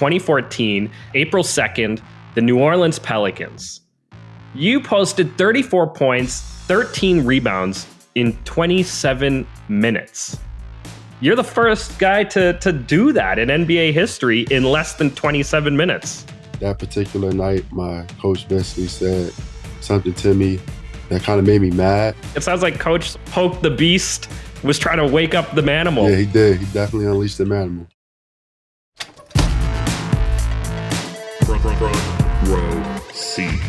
2014, April 2nd, the New Orleans Pelicans. You posted 34 points, 13 rebounds in 27 minutes. You're the first guy to do that in NBA history in less than 27 minutes. That particular night, my coach basically said something to me that kind of made me mad. It sounds like Coach Poke the Beast was trying to wake up the Manimal. Yeah, he did. He definitely unleashed the Manimal. Front row seat.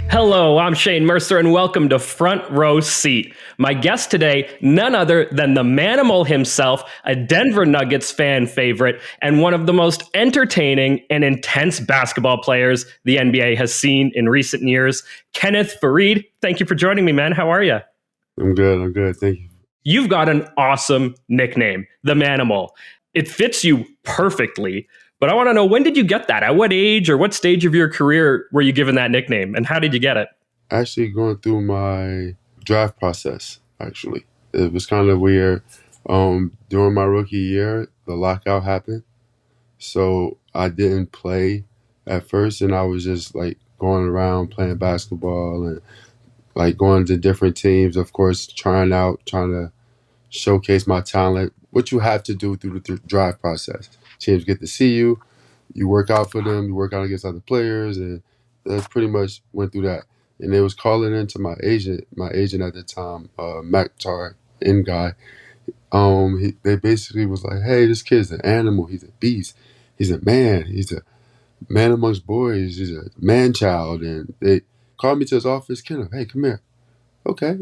Hello, I'm Shane Mercer, and welcome to Front Row Seat. My guest today, none other than the Manimal himself, a Denver Nuggets fan favorite, and one of the most entertaining and intense basketball players the NBA has seen in recent years, Kenneth Faried. Thank you for joining me, man. How are you? I'm good. Thank you. You've got an awesome nickname, the Manimal. It fits you perfectly. But I want to know, when did you get that? At what age or what stage of your career were you given that nickname? And how did you get it? Actually, going through my draft process, actually. It was kind of weird. During my rookie year, the lockout happened. So I didn't play at first, and I was just like going around playing basketball and like going to different teams, of course, trying to showcase my talent, what you have to do through the draft process. Teams get to see you, you work out for them, you work out against other players, and that's pretty much went through that. And they was calling into my agent at the time, Maktar in guy. They basically was like, hey, this kid's an animal, he's a beast, he's a man, he's a man amongst boys, he's a man child. And they called me to his office, Kenneth, hey, come here. Okay,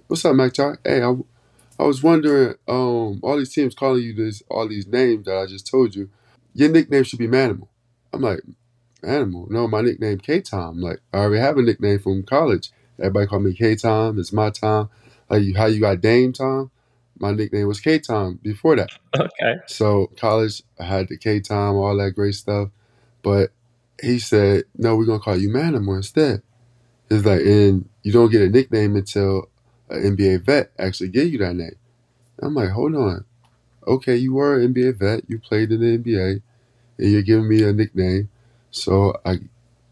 what's up, Maktar? Hey, I was wondering, all these teams calling you all these names that I just told you, your nickname should be Manimal. I'm like, Manimal? No, my nickname K-Tom. Like, I already have a nickname from college. Everybody call me K-Tom. It's my time. Like, how you got Dame Tom? My nickname was K-Tom before that. Okay. So college, I had the K-Tom, all that great stuff. But he said, no, we're going to call you Manimal instead. It's like, and you don't get a nickname until an NBA vet actually give you that name. I'm like, hold on. Okay, you were an NBA vet. You played in the NBA, and you're giving me a nickname. So I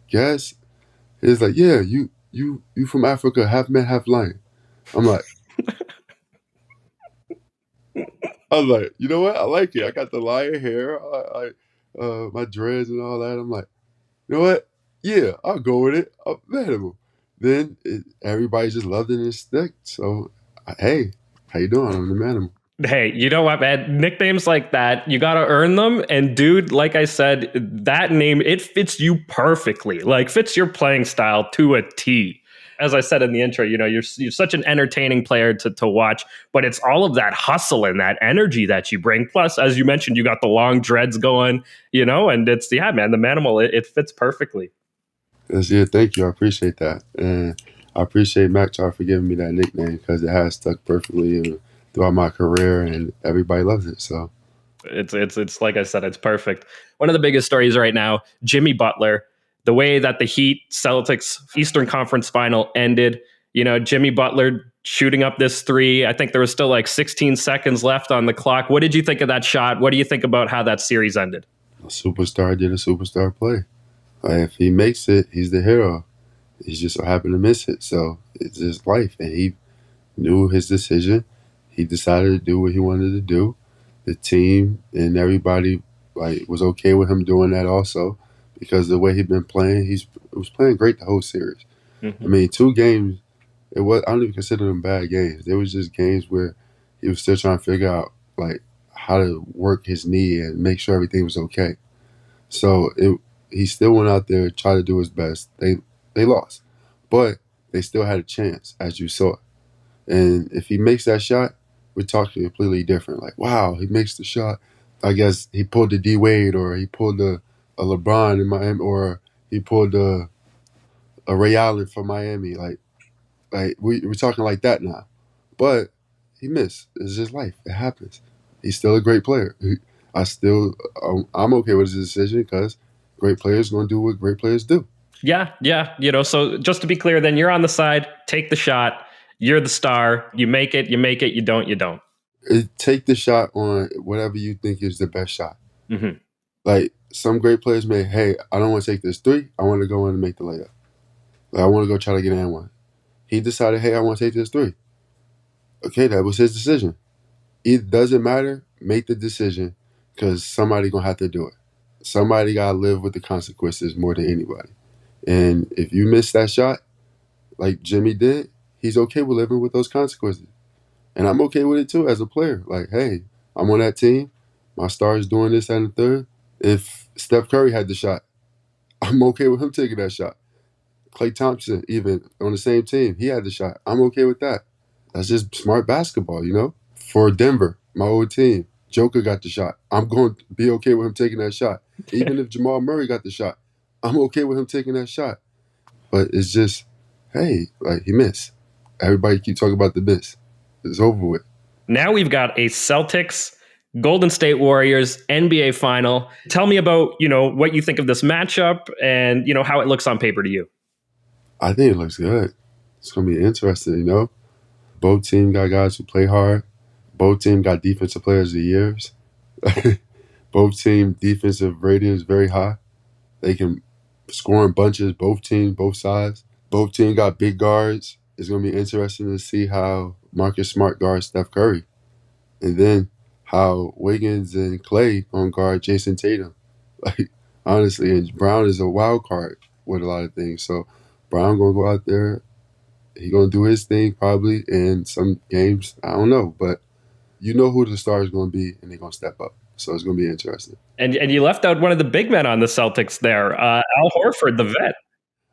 guess it's like, yeah, you from Africa, half man, half lion. I'm like, you know what? I like it. I got the lion hair, my dreads and all that. I'm like, you know what? Yeah, I'll go with it. Manimal. Then everybody just loved it and stuck. So, hey, how you doing? I'm the Manimal. Hey, you know what, man? Nicknames like that, you got to earn them. And dude, like I said, that name, it fits you perfectly. Like, fits your playing style to a T. As I said in the intro, you're such an entertaining player to watch, but it's all of that hustle and that energy that you bring. Plus, as you mentioned, you got the long dreads going, and it's, yeah, man, the Manimal, it fits perfectly. Yes, yeah, thank you. I appreciate that. And I appreciate Maktar for giving me that nickname because it has stuck perfectly throughout my career, and everybody loves it. So it's like I said, it's perfect. One of the biggest stories right now, Jimmy Butler, the way that the Heat Celtics Eastern Conference final ended, Jimmy Butler shooting up this three. I think there was still like 16 seconds left on the clock. What did you think of that shot? What do you think about how that series ended? A superstar did a superstar play. If he makes it, he's the hero. He's just so happened to miss it. So it's his life, and he knew his decision. He decided to do what he wanted to do. The team and everybody was okay with him doing that also, because the way he'd been playing, he was playing great the whole series. Mm-hmm. I mean, 2 games, I don't even consider them bad games. They was just games where he was still trying to figure out how to work his knee and make sure everything was okay. So he still went out there, tried to do his best. They lost, but they still had a chance, as you saw. And if he makes that shot, we're talking completely different. Like, wow, he makes the shot. I guess he pulled the D Wade, or he pulled a LeBron in Miami, or he pulled a Ray Allen for Miami. We're talking like that now. But he missed. It's just life. It happens. He's still a great player. I'm okay with his decision because great players going to do what great players do. Yeah. So just to be clear, then you're on the side, take the shot. You're the star. You make it, you don't, you don't. Take the shot on whatever you think is the best shot. Mm-hmm. Like some great players may, hey, I don't want to take this three. I want to go in and make the layup. Like I want to go try to get an one. He decided, hey, I want to take this three. Okay, that was his decision. It doesn't matter. Make the decision because somebody gonna have to do it. Somebody gotta live with the consequences more than anybody. And if you miss that shot, like Jimmy did, he's okay with living with those consequences. And I'm okay with it too as a player. Like, hey, I'm on that team. My star is doing this and the third. If Steph Curry had the shot, I'm okay with him taking that shot. Klay Thompson, even on the same team, he had the shot. I'm okay with that. That's just smart basketball, you know? For Denver, my old team, Joker got the shot. I'm going to be okay with him taking that shot. Even if Jamal Murray got the shot, I'm okay with him taking that shot. But it's just, hey, like he missed. Everybody keep talking about the miss. It's over with. Now we've got a Celtics Golden State Warriors NBA final. Tell me about, what you think of this matchup and, how it looks on paper to you. I think it looks good. It's going to be interesting, you know? Both teams got guys who play hard. Both teams got defensive players of the years. Both team defensive rating is very high. They can score in bunches, both teams, both sides. Both teams got big guards. It's going to be interesting to see how Marcus Smart guards Steph Curry. And then how Wiggins and Clay on guard Jason Tatum. Like, honestly, and Brown is a wild card with a lot of things. So Brown going to go out there. He going to do his thing probably in some games. I don't know. But you know who the star is going to be, and they're going to step up. So it's going to be interesting. And you left out one of the big men on the Celtics there, Al Horford, the vet.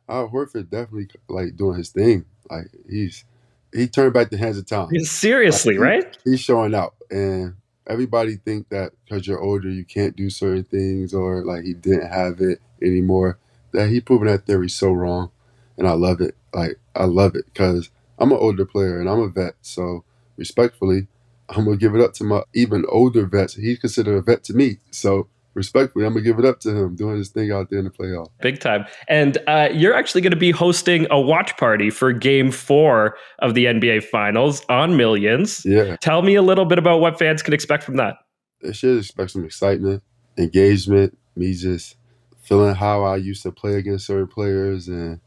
Al Horford definitely like doing his thing. Like he turned back the hands of time. Seriously, Like, right? he's showing out, and everybody think that because you're older you can't do certain things or like he didn't have it anymore. That he proven that theory so wrong, and I love it. Like I love it because I'm an older player and I'm a vet. So respectfully, I'm gonna give it up to my even older vets. He's considered a vet to me. So respectfully, I'm gonna give it up to him doing his thing out there in the playoff. Big time. And you're actually going to be hosting a watch party for Game 4 of the NBA Finals on Millions. Yeah. Tell me a little bit about what fans can expect from that. They should expect some excitement, engagement, me just feeling how I used to play against certain players and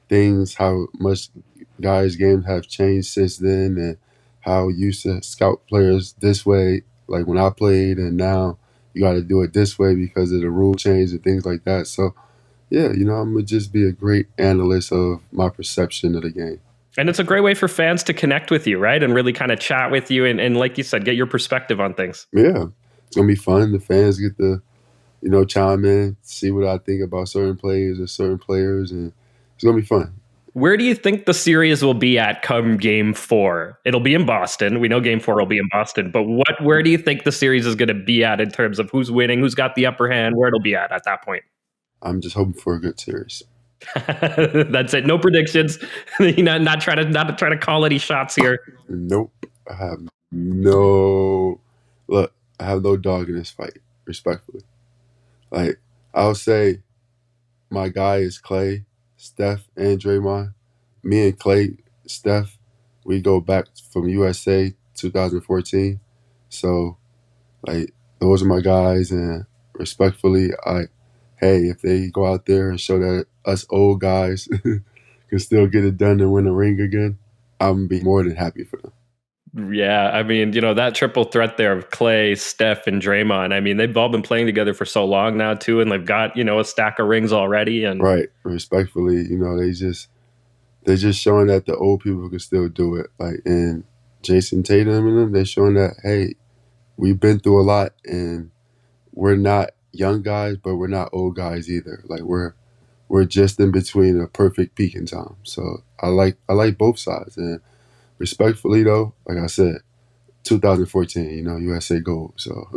things, how much guys' games have changed since then, and how I used to scout players this way, like when I played, and now you got to do it this way because of the rule change and things like that. So, yeah, I'm going to just be a great analyst of my perception of the game. And it's a great way for fans to connect with you, right? And really kind of chat with you and like you said, get your perspective on things. Yeah, it's going to be fun. The fans get to, chime in, see what I think about certain players or certain players, and it's going to be fun. Where do you think the series will be at come Game 4? It'll be in Boston. We know Game 4 will be in Boston, but where do you think the series is going to be at in terms of who's winning, who's got the upper hand, where it'll be at that point? I'm just hoping for a good series. That's it. No predictions. Not trying to call any shots here. Nope. I have no dog in this fight, respectfully. Like, I'll say my guy is Clay, Steph, and Draymond. Me and Clay, Steph, we go back from USA 2014. So, like, those are my guys, and respectfully, if they go out there and show that us old guys can still get it done and win a ring again, I'm going to be more than happy for them. Yeah, I mean, that triple threat there of Clay, Steph, and Draymond. I mean, they've all been playing together for so long now too, and they've got a stack of rings already. And right, respectfully, they're just showing that the old people can still do it. Like, and Jason Tatum and them, they're showing that hey, we've been through a lot, and we're not young guys, but we're not old guys either. Like we're just in between a perfect peak in time. So I like both sides, and respectfully though, like I said, 2014, USA gold. So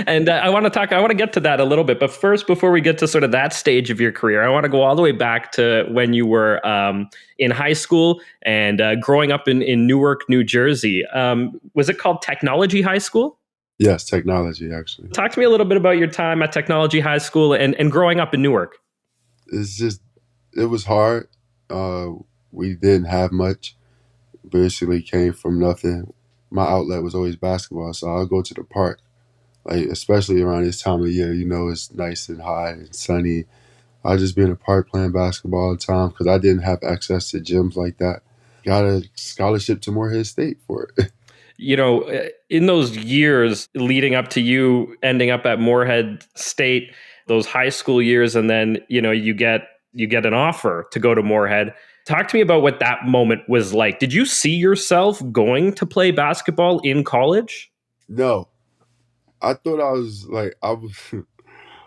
and I want to get to that a little bit, but first, before we get to sort of that stage of your career, I want to go all the way back to when you were in high school and growing up in Newark, New Jersey. Was it called Technology High School? Yes, Technology, actually. Talk to me a little bit about your time at Technology High School and growing up in Newark. It was hard. We didn't have much. Basically came from nothing. My outlet was always basketball, so I'll go to the park Like especially around this time of year, it's nice and hot and sunny. I just be in the park playing basketball all the time because I didn't have access to gyms like that. Got a scholarship to Morehead State for it. In those years leading up to you ending up at Morehead State, those high school years, and then you get an offer to go to Morehead. Talk to me about what that moment was like. Did you see yourself going to play basketball in college? No, I thought I was like I was.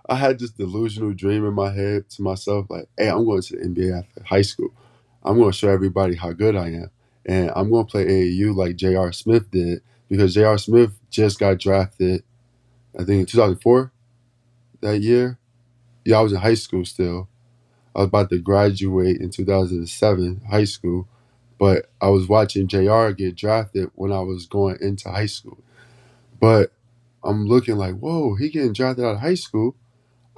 I had this delusional dream in my head to myself, like, "Hey, I'm going to the NBA after high school. I'm going to show everybody how good I am, and I'm going to play AAU like J.R. Smith did because J.R. Smith just got drafted, I think in 2004 that year. Yeah, I was in high school still. I was about to graduate in 2007, high school, but I was watching JR get drafted when I was going into high school. But I'm looking like, whoa, he getting drafted out of high school.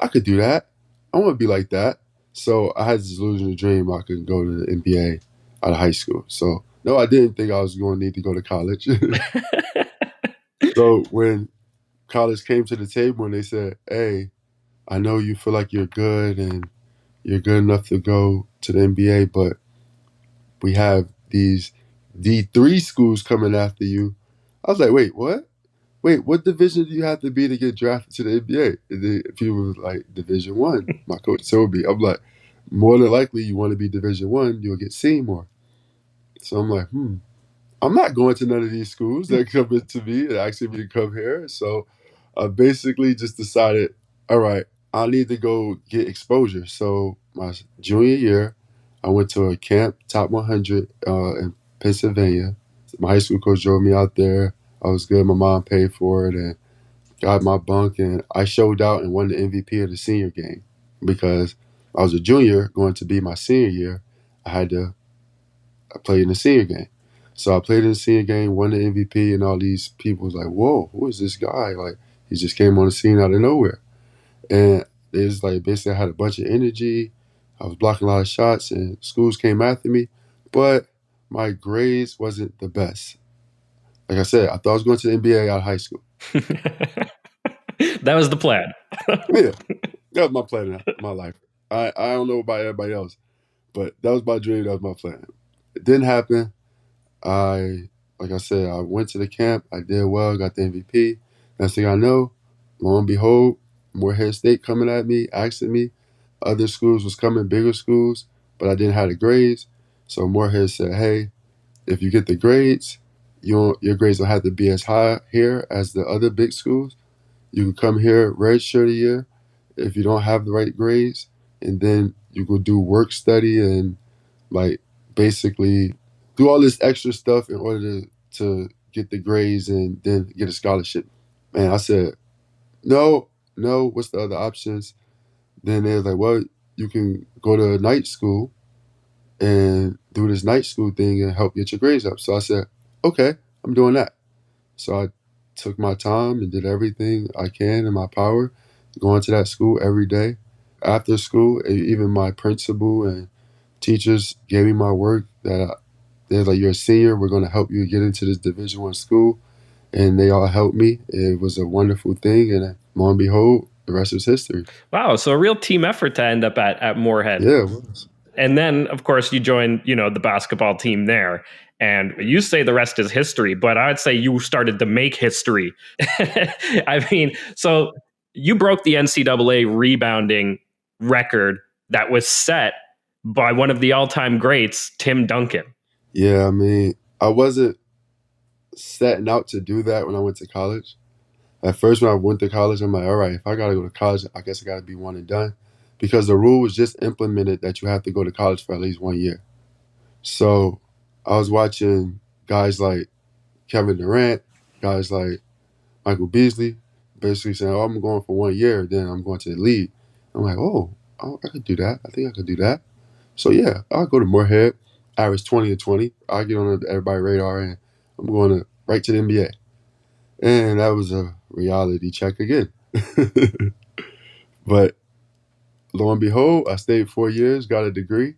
I could do that. I want to be like that. So I had this delusional dream I could go to the NBA out of high school. So no, I didn't think I was going to need to go to college. So when college came to the table and they said, hey, I know you feel like you're good and you're good enough to go to the NBA, but we have these D3 schools coming after you. I was like, wait, what? Wait, what division do you have to be to get drafted to the NBA? And then people was like, Division One. My coach told me. I'm like, more than likely, you want to be Division One, you'll get seen more. So I'm like, I'm not going to none of these schools that come into me and asking me to come here. So I basically just decided, all right, I need to go get exposure. So my junior year, I went to a camp, Top 100 in Pennsylvania. My high school coach drove me out there. I was good. My mom paid for it and got my bunk. And I showed out and won the MVP of the senior game because I was a junior going to be my senior year. I had to play in the senior game. So I played in the senior game, won the MVP, and all these people was like, whoa, who is this guy? Like, he just came on the scene out of nowhere. And it's like basically I had a bunch of energy. I was blocking a lot of shots, and schools came after me. But my grades wasn't the best. Like I said, I thought I was going to the NBA out of high school. That was the plan. Yeah, that was my plan in my life. I don't know about everybody else, but that was my dream. That was my plan. It didn't happen. Like I said, I went to the camp. I did well, got the MVP. Next thing I know, lo and behold, Morehead State coming at me, asking me. Other schools was coming, bigger schools, but I didn't have the grades. So Morehead said, hey, if you get the grades, your grades don't have to be as high here as the other big schools. You can come here redshirt a year if you don't have the right grades, and then you go do work study and like basically do all this extra stuff in order to get the grades and then get a scholarship. Man, I said, no, no, what's the other options? Then they was like, well, you can go to night school and do this night school thing and help get your grades up. So I said, okay, I'm doing that. So I took my time and did everything I can in my power, going to that school every day. After school, even my principal and teachers gave me my work they're like, you're a senior, we're going to help you get into this Division I school. And they all helped me. It was a wonderful thing. And lo and behold, the rest is history. Wow, so a real team effort to end up at Morehead. Yeah, it was. And then, of course, you joined, the basketball team there. And you say the rest is history, but I'd say you started to make history. I mean, so you broke the NCAA rebounding record that was set by one of the all-time greats, Tim Duncan. Yeah, I mean, I wasn't setting out to do that when I went to college. At first, when I went to college, I'm like, all right, if I got to go to college, I guess I got to be one and done. Because the rule was just implemented that you have to go to college for at least 1 year. So I was watching guys like Kevin Durant, guys like Michael Beasley, basically saying, oh, I'm going for 1 year, then I'm going to the league. I'm like, I could do that. I think I could do that. So, yeah, I'll go to Morehead, average 20 and 20. I'll get on everybody's radar, and I'm going right to the NBA. And that was a reality check again. But lo and behold, I stayed 4 years, got a degree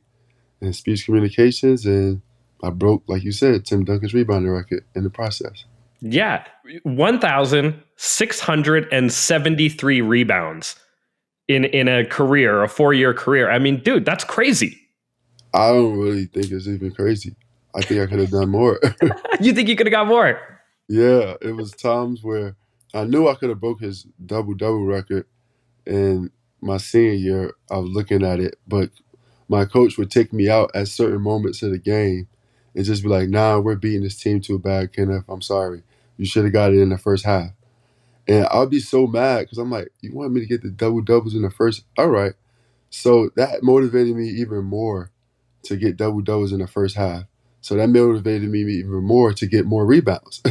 in speech communications, and I broke, like you said, Tim Duncan's rebounding record in the process. Yeah, 1,673 rebounds in a career, a 4-year career. I mean, dude, that's crazy. I don't really think it's even crazy. I think I could have done more. You think you could have got more? Yeah, it was times where I knew I could have broke his double-double record. In my senior year, I was looking at it, but my coach would take me out at certain moments of the game and just be like, "Nah, we're beating this team too bad, Kenneth. I'm sorry. You should have got it in the first half." And I'll be so mad because I'm like, "You want me to get the double doubles in the first? All right." So that motivated me even more to get double doubles in the first half. So that motivated me even more to get more rebounds.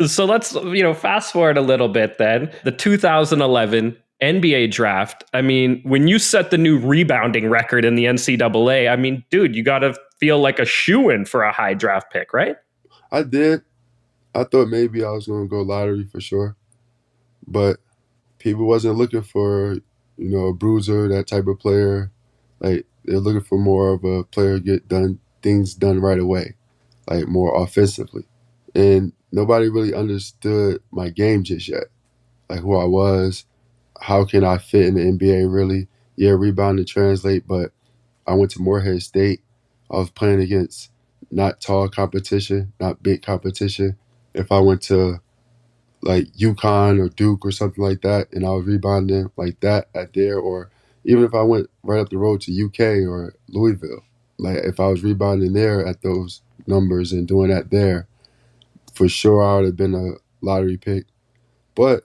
So let's, fast forward a little bit then. The 2011 NBA draft. I mean, when you set the new rebounding record in the NCAA, I mean, dude, you got to feel like a shoo-in for a high draft pick, right? I did. I thought maybe I was going to go lottery for sure, but people wasn't looking for, a bruiser, that type of player. Like they're looking for more of a player get done things done right away, like more offensively. And nobody really understood my game just yet, like who I was, how can I fit in the NBA really? Yeah, rebound and translate, but I went to Morehead State. I was playing against not tall competition, not big competition. If I went to like UConn or Duke or something like that, and I was rebounding like that at there, or even if I went right up the road to UK or Louisville, like if I was rebounding there at those numbers and doing that there, for sure I would have been a lottery pick. But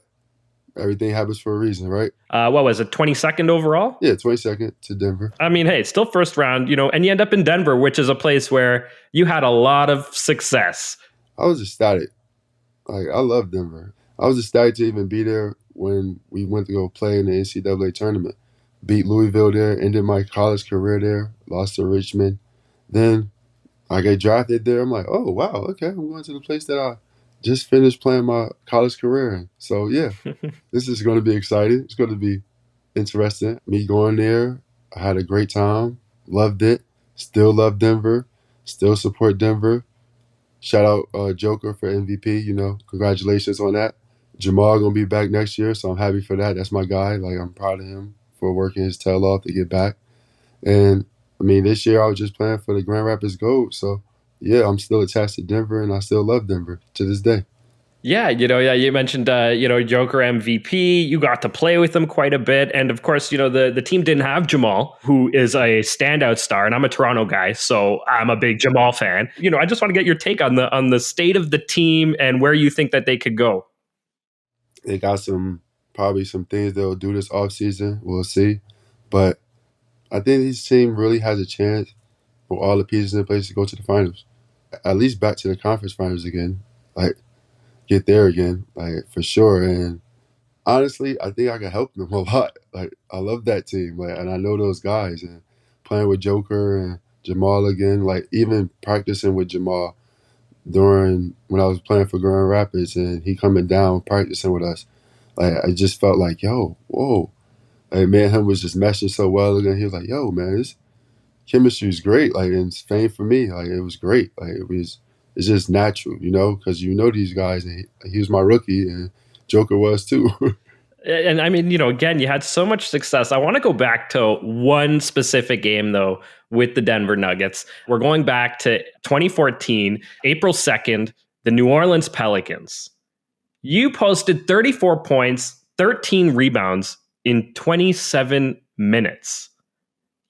everything happens for a reason, right? What was it, 22nd overall? Yeah, 22nd to Denver. I mean, hey, it's still first round, and you end up in Denver, which is a place where you had a lot of success. I was ecstatic. Like I love Denver. I was ecstatic to even be there when we went to go play in the NCAA tournament. Beat Louisville there, ended my college career there, lost to Richmond. Then I get drafted there. I'm like, oh, wow, okay, I'm going to the place that I just finished playing my college career in. So, yeah, this is going to be exciting. It's going to be interesting. Me going there, I had a great time, loved it, still love Denver, still support Denver. Shout out Joker for MVP. Congratulations on that. Jamal gonna be back next year, so I'm happy for that. That's my guy. Like I'm proud of him for working his tail off to get back. And I mean, this year I was just playing for the Grand Rapids Gold, so yeah, I'm still attached to Denver, and I still love Denver to this day. Yeah, you mentioned, Joker MVP. You got to play with him quite a bit. And of course, the team didn't have Jamal, who is a standout star. And I'm a Toronto guy, so I'm a big Jamal fan. I just want to get your take on the state of the team and where you think that they could go. They got probably some things they'll do this offseason. We'll see. But I think this team really has a chance for all the pieces in place to go to the finals. At least back to the conference finals again. Like get there again, like for sure. And honestly, I think I can help them a lot. Like I love that team, like, and I know those guys. And playing with Joker and Jamal again, like even practicing with Jamal during when I was playing for Grand Rapids, and he coming down practicing with us, like I just felt like, yo, whoa, like me and him was just meshing so well. And he was like, yo, man, this chemistry is great. Like and it's fame for me. Like it was great. Like it's just natural, because these guys. And he was my rookie, and Joker was too. And I mean, again, you had so much success. I want to go back to one specific game, though, with the Denver Nuggets. We're going back to 2014, April 2nd, the New Orleans Pelicans. You posted 34 points, 13 rebounds in 27 minutes.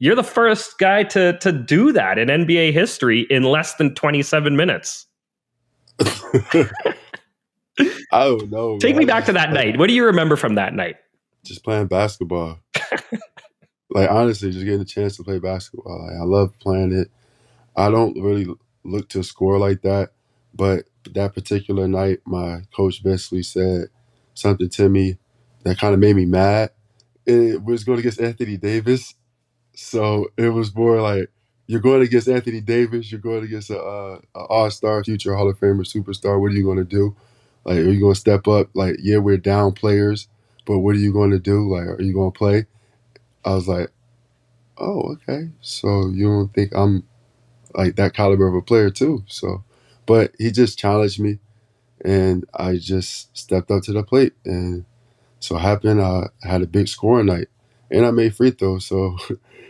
You're the first guy to do that in NBA history in less than 27 minutes. I don't know. Take man. me back to that night. What do you remember from that night? Just playing basketball. Like honestly, just getting a chance to play basketball. Like I love playing it. I don't really look to score like that, but that particular night, my coach basically said something to me that kind of made me mad. It was going against Anthony Davis, so it was more like you're going against Anthony Davis. You're going against a all-star, future Hall of Famer, superstar. What are you going to do? Like, are you going to step up? Like, yeah, we're down players, but what are you going to do? Like, are you going to play? I was like, oh, okay. So you don't think I'm like that caliber of a player too? So, but he just challenged me, and I just stepped up to the plate. And so it happened, I had a big scoring night, and I made free throws. So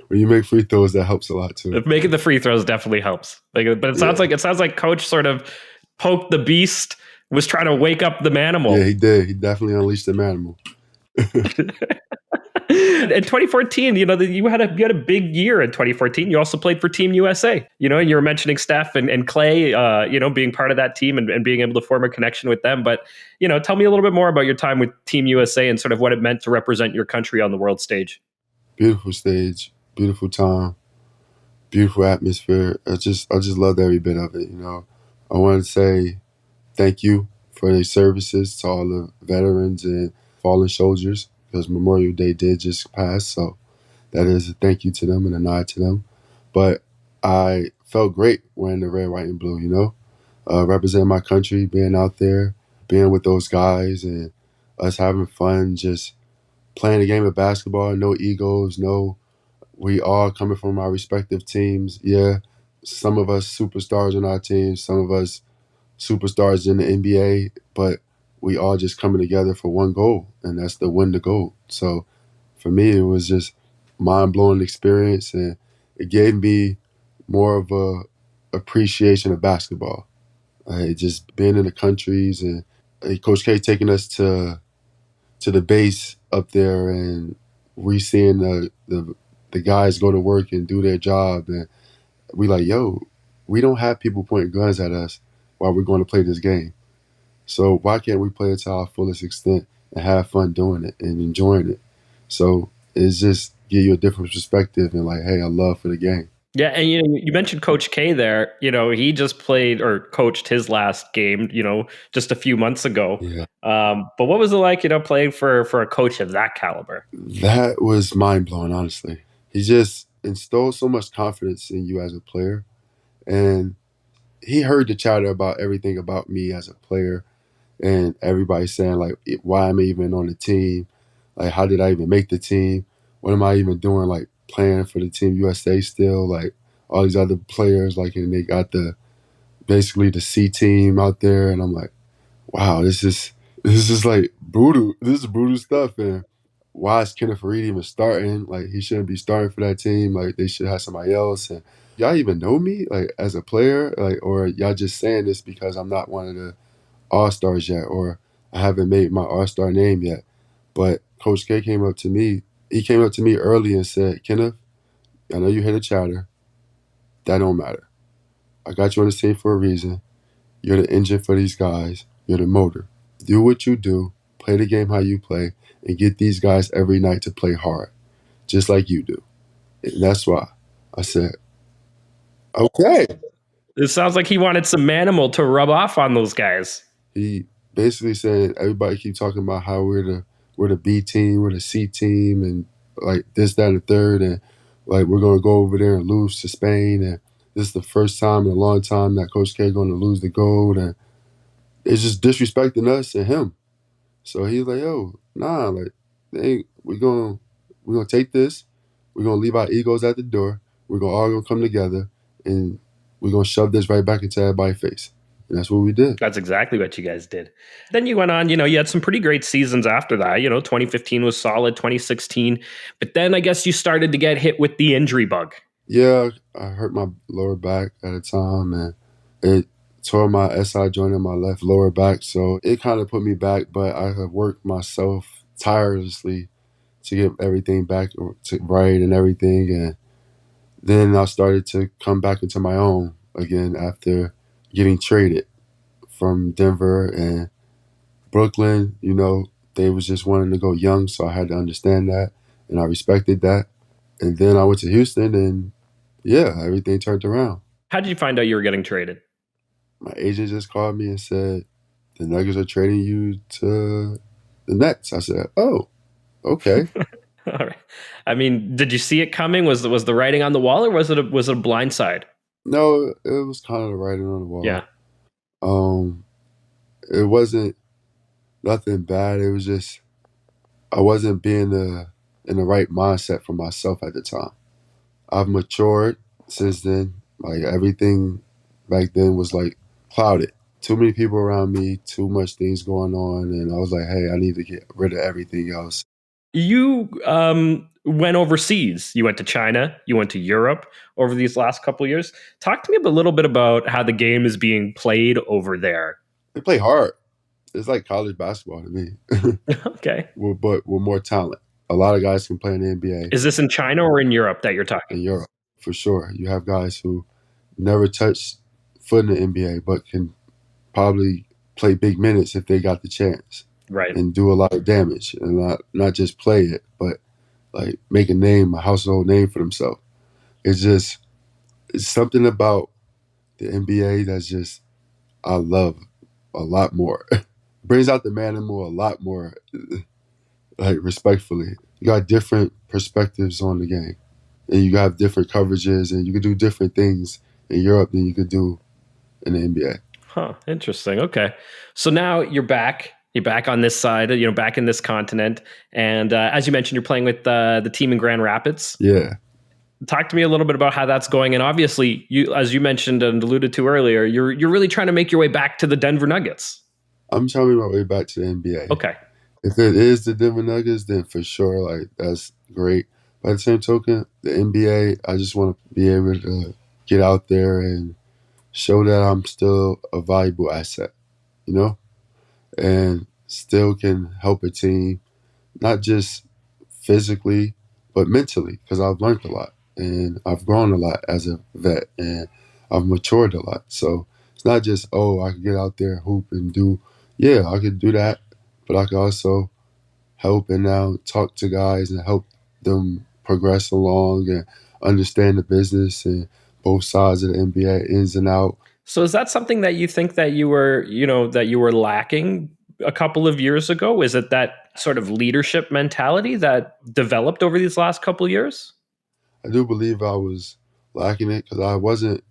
when you make free throws, that helps a lot too. Making the free throws definitely helps. But Yeah, it sounds like Coach sort of poked the beast, was trying to wake up the yeah, manimal. he did. He definitely unleashed the manimal. In 2014, you had a big year in 2014. You also played for Team USA. And you were mentioning Steph and Clay, being part of that team and being able to form a connection with them. But tell me a little bit more about your time with Team USA and sort of what it meant to represent your country on the world stage. Beautiful stage, beautiful time, beautiful atmosphere. I just loved every bit of it. I want to say thank you for their services to all the veterans and fallen soldiers because Memorial Day did just pass. So that is a thank you to them and a nod to them. But I felt great wearing the red, white, and blue, representing my country, being out there, being with those guys, and us having fun, just playing a game of basketball, no egos, we all coming from our respective teams. Yeah, some of us superstars on our team, some of us superstars in the NBA, but we all just coming together for one goal, and that's to win the gold. So for me, it was just mind blowing experience, and it gave me more of a appreciation of basketball. Just being in the countries and Coach K taking us to the base up there, and we seeing the guys go to work and do their job, and we like, yo, we don't have people pointing guns at us while we're going to play this game. So why can't we play it to our fullest extent and have fun doing it and enjoying it? So it's just give you a different perspective and like, hey, I love for the game. Yeah, and you mentioned Coach K there. He just played or coached his last game, just a few months ago. Yeah, But what was it like, playing for a coach of that caliber? that was mind blowing. Honestly, he just instilled so much confidence in you as a player, and he heard the chatter about everything about me as a player, and everybody saying like, why am I even on the team? Like, how did I even make the team? What am I even doing? Like, playing for the team USA still? Like, all these other players, like, and they got basically the C team out there, and I'm like, wow, this is like brutal. This is brutal stuff, and why is Kenneth Faried even starting? Like, he shouldn't be starting for that team. Like, they should have somebody else. And y'all even know me, like, as a player, like, or y'all just saying this because I'm not one of the All Stars yet, or I haven't made my All Star name yet. But Coach K came up to me. He came up to me early and said, Kenneth, I know you hit a chatter. That don't matter. I got you on the team for a reason. You're the engine for these guys. You're the motor. Do what you do. Play the game how you play, and get these guys every night to play hard, just like you do. And that's why I said, okay. It sounds like he wanted some Manimal to rub off on those guys. He basically said everybody keep talking about how we're the B team, we're the C team, and like this, that, and the third, and like we're gonna go over there and lose to Spain, and this is the first time in a long time that Coach K gonna lose the gold, and it's just disrespecting us and him. So he's like, yo, nah, like we're gonna take this, we're gonna leave our egos at the door, we're gonna all gonna come together, and we're gonna shove this right back into everybody's face, and that's what we did. That's exactly what you guys did. Then you went on, you had some pretty great seasons after that. 2015 was solid, 2016. But then I guess you started to get hit with the injury bug. Yeah, I hurt my lower back at a time, and it tore my SI joint in my left lower back. So it kind of put me back, but I have worked myself tirelessly to get everything back to right and everything. And then I started to come back into my own again after getting traded from Denver and Brooklyn. They was just wanting to go young, so I had to understand that, and I respected that. And then I went to Houston, and yeah, everything turned around. How did you find out you were getting traded? My agent just called me and said, the Nuggets are trading you to the Nets. I said, oh, okay. All right. I mean, did you see it coming? Was the writing on the wall, or was it a blind side? No, it was kind of the writing on the Yeah. wall. Um, it wasn't nothing bad. It was just I wasn't being in the right mindset for myself at the time. I've matured since then. Like everything back then was like clouded. too many people around me, too much things going on, and I was like, hey, I need to get rid of everything else. You went overseas. You went to China. You went to Europe over these last couple of years. Talk to me a little bit about how the game is being played over there. They play hard. It's like college basketball to me, Okay. but with more talent. A lot of guys can play in the NBA Is this in China or in Europe that you're talking? in Europe, for sure. You have guys who never touched foot in the NBA, but can probably play big minutes if they got the chance Right. and do a lot of damage and not just play it, but like make a name, a household name for themselves. It's something about the NBA that's just I love a lot more. Brings out the manimal a lot more, like respectfully. You got different perspectives on the game, and you got different coverages, and you can do different things in Europe than you could do in the NBA. Huh. Interesting. Okay. So now you're back. You're back on this side, back in this continent. And as you mentioned, you're playing with the team in Grand Rapids. Yeah. Talk to me a little bit about how that's going. And obviously, as you mentioned and alluded to earlier, you're really trying to make your way back to the Denver Nuggets. I'm trying to make my way back to the NBA. Okay. If it is the Denver Nuggets, then for sure, like that's great. By the same token, the NBA, I just want to be able to get out there and show that I'm still a valuable asset, and still can help a team, not just physically, but mentally, because I've learned a lot and I've grown a lot as a vet and I've matured a lot. So it's not just, oh, I can get out there, hoop and do, yeah, I could do that, but I could also help and now talk to guys and help them progress along and understand the business and both sides of the NBA ins and out. So is that something that you think that you were lacking a couple of years ago? Is it that sort of leadership mentality that developed over these last couple of years? I do believe I was lacking it because I wasn't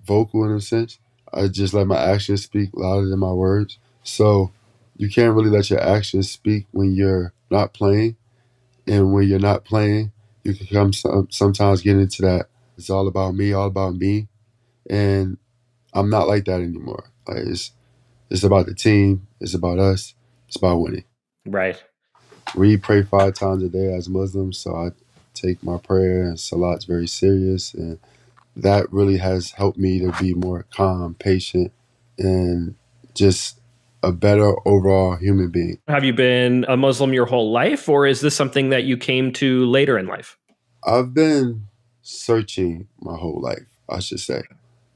vocal in a sense. I just let my actions speak louder than my words. So you can't really let your actions speak when you're not playing. And when you're not playing, you can sometimes get into that. It's all about me, all about me. And I'm not like that anymore. Like it's about the team. It's about us. It's about winning. Right. We pray 5 times a day as Muslims, so I take my prayer and salats very serious, and that really has helped me to be more calm, patient, and just a better overall human being. Have you been a Muslim your whole life, or is this something that you came to later in life? I've been searching my whole life, I should say.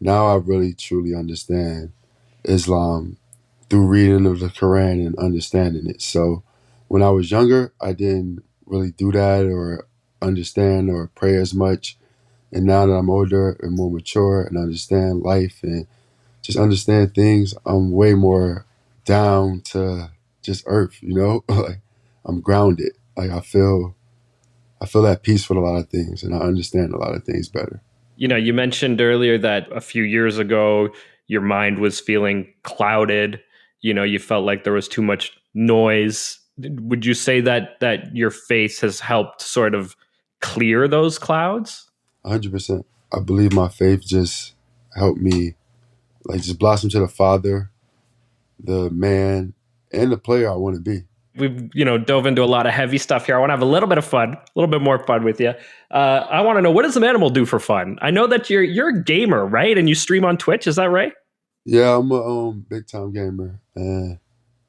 Now I really truly understand Islam through reading of the Quran and understanding it. So when I was younger, I didn't really do that or understand or pray as much. And now that I'm older and more mature and understand life and just understand things, I'm way more down to just earth, like I'm grounded. Like I feel at peace with a lot of things and I understand a lot of things better. You mentioned earlier that a few years ago your mind was feeling clouded. You felt like there was too much noise. Would you say that your faith has helped sort of clear those clouds? 100%. I believe my faith just helped me like just blossom to the father, the man, and the player I want to be. We've dove into a lot of heavy stuff here. I want to have a little bit of fun, a little bit more fun with you. I want to know, what does the Manimal do for fun? I know that you're a gamer, right? And you stream on Twitch, is that right? Yeah, I'm a big time gamer, and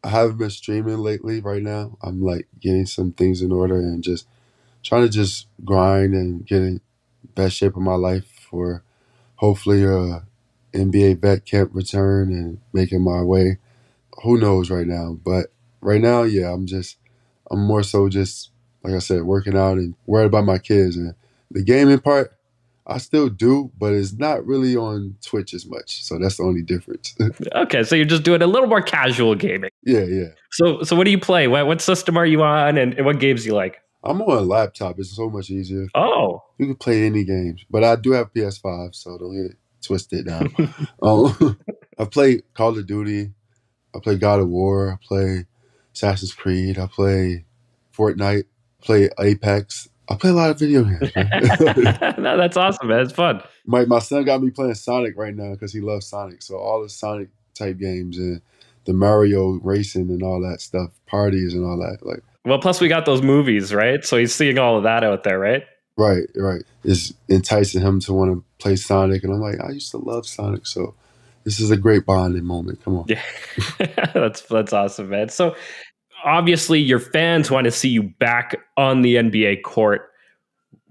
I haven't been streaming lately. Right now, I'm like getting some things in order and just trying to just grind and get in best shape of my life for hopefully a NBA vet camp return and making my way. Who knows right now? But right now, yeah, I'm more so just like I said, working out and worried about my kids and the gaming part. I still do, but it's not really on Twitch as much. So that's the only difference. Okay, so you're just doing a little more casual gaming. Yeah. So what do you play? What system are you on, and what games do you like? I'm on a laptop. It's so much easier. Oh, You can play any games, but I do have PS5, so don't get it twisted now. I play Call of Duty. I play God of War. I play Assassin's Creed. I play Fortnite. I play Apex. I play a lot of video games, man. no, that's awesome, man. It's fun. My son got me playing Sonic right now because he loves Sonic. So all the Sonic type games and the Mario racing and all that stuff, parties and all that. Like, Well, plus we got those movies, right? So he's seeing all of that out there, right? right. It's enticing him to want to play Sonic. And I'm like, I used to love Sonic. So this is a great bonding moment. Come on. Yeah. That's awesome, man. So obviously your fans want to see you back on the NBA court.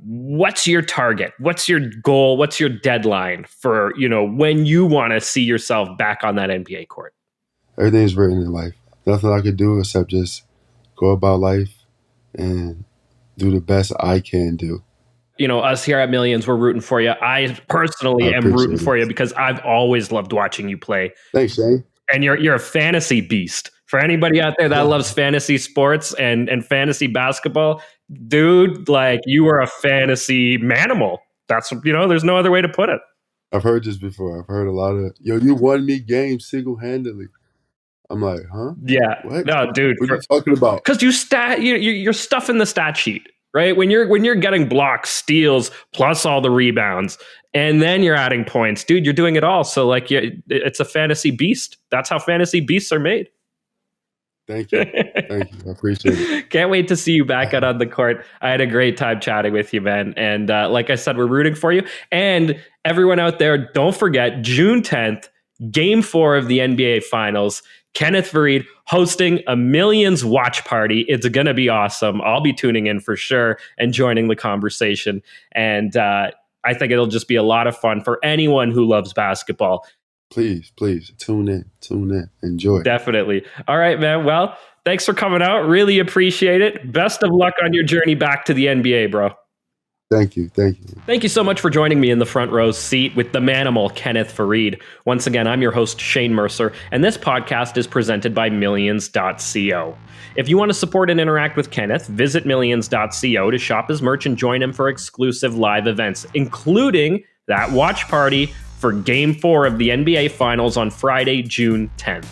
What's your target? What's your goal? What's your deadline for, when you want to see yourself back on that NBA court? Everything's written in life. Nothing I could do except just go about life and do the best I can do. Us here at Millions, we're rooting for you. I personally am rooting for you because I've always loved watching you play. Thanks, Shane. And you're a fantasy beast. For anybody out there that loves fantasy sports and fantasy basketball, dude, like you are a fantasy manimal. That's, there's no other way to put it. I've heard this before. I've heard a lot of, you won me games single-handedly. I'm like, huh? Yeah. What? No, dude. What are you talking about? Because you're stuffing the stat sheet, right? When you're getting blocks, steals, plus all the rebounds, and then you're adding points, dude, you're doing it all. So like, it's a fantasy beast. That's how fantasy beasts are made. Thank you. I appreciate it. Can't wait to see you back out on the court. I had a great time chatting with you, man. And like I said, we're rooting for you. And everyone out there, don't forget, June 10th, Game 4 of the NBA Finals. Kenneth Faried hosting a Millions watch party. It's going to be awesome. I'll be tuning in for sure and joining the conversation. And I think it'll just be a lot of fun for anyone who loves basketball. Please, tune in, enjoy. Definitely. All right, man. Well, thanks for coming out. Really appreciate it. Best of luck on your journey back to the NBA, bro. Thank you. Thank you so much for joining me in the front row seat with the Manimal, Kenneth Faried. Once again, I'm your host, Shane Mercer, and this podcast is presented by Millions.co. If you want to support and interact with Kenneth, visit Millions.co to shop his merch and join him for exclusive live events, including that watch party for Game 4 of the NBA Finals on Friday, June 10th.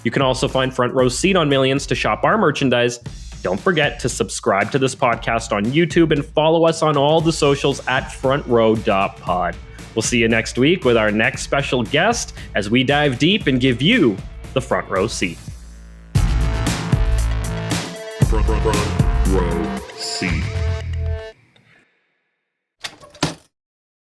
You can also find Front Row Seat on Millions to shop our merchandise. Don't forget to subscribe to this podcast on YouTube and follow us on all the socials at frontrow.pod. We'll see you next week with our next special guest as we dive deep and give you the front row seat. Front row seat.